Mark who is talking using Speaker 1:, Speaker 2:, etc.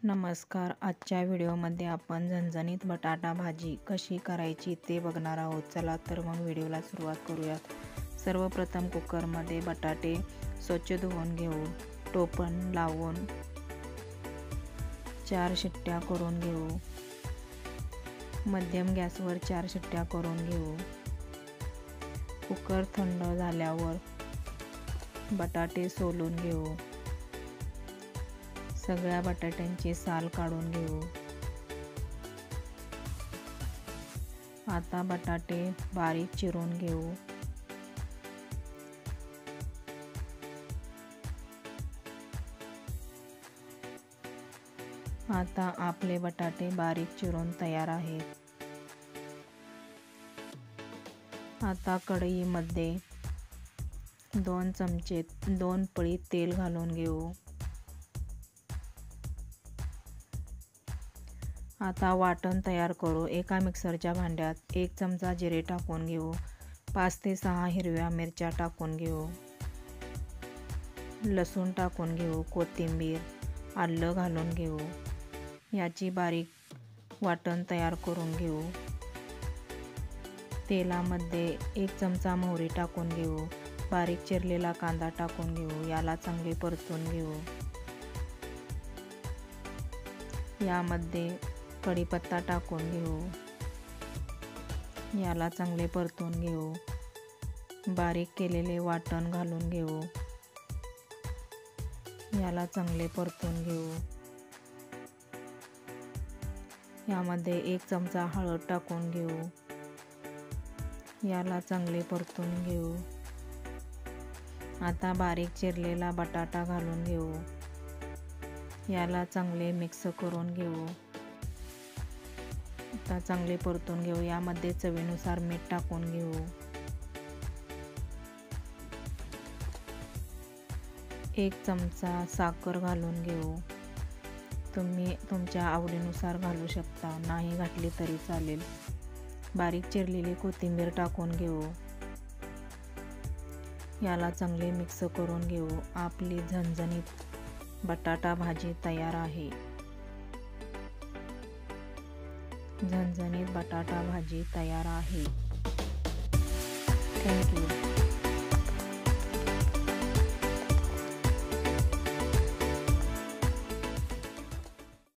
Speaker 1: नमस्कार. आजच्या व्हिडिओमध्ये आपण झणझणीत बटाटा भाजी कशी करायची ते बघणार आहोत. चला तर मग व्हिडिओला सुरुवात करूयात. सर्वप्रथम कुकरमध्ये बटाटे स्वच्छ धुवून घेऊ. टोपण लावून 4 शिट्ट्या करून घेऊ. मध्यम गॅसवर 4 शिट्ट्या करून घेऊ. कुकर थंड झाल्यावर बटाटे सोलून घेऊ. सगळ्या बटाट्यांची साल काढून घेऊ. आता बटाटे बारीक चिरून घेऊ. आता आपले बटाटे बारीक चिरून तयार आहेत. आता कढईमध्ये 2 चमचे 2 पळी तेल घालून घेऊ. आता वाटण तयार करू. एका मिक्सरच्या भांड्यात 1 चमचा जिरे टाकून घेऊ. 5 ते 6 हिरव्या मिरच्या टाकून घेऊ. लसूण टाकून घेऊ. कोथिंबीर, आलं घालून घेऊ. याची बारीक वाटण तयार करून घेऊ. तेलामध्ये 1 चमचा मोहरी टाकून घेऊ. बारीक चिरलेला कांदा टाकून घेऊ. याला चांगले परतून घेऊ. यामध्ये कढीपत्ता टाकून घेऊ. याला चांगले परतून घेऊ. बारीक केलेले वाटण घालून घेऊ. याला चांगले परतून घेऊ. यामध्ये 1 चमचा हळद टाकून घेऊ. याला चांगले परतून घेऊ. आता बारीक चिरलेला बटाटा घालून घेऊ. याला चांगले मिक्स करून घेऊ. आता चांगले परतून घेऊ. यामध्ये चवीनुसार मीठ टाकून घेऊ. एक चमचा साखर घालून घेऊ. तुम्ही तुमच्या आवडीनुसार घालू शकता, नाही घातली तरी चालेल. बारीक चिरलेली कोथिंबीर टाकून घेऊ. याला चांगले मिक्स करून घेऊ. आपली झणझणीत बटाटा भाजी तयार आहे. झणझणीत बटाटा भाजी तयार आहे. थँक्यू.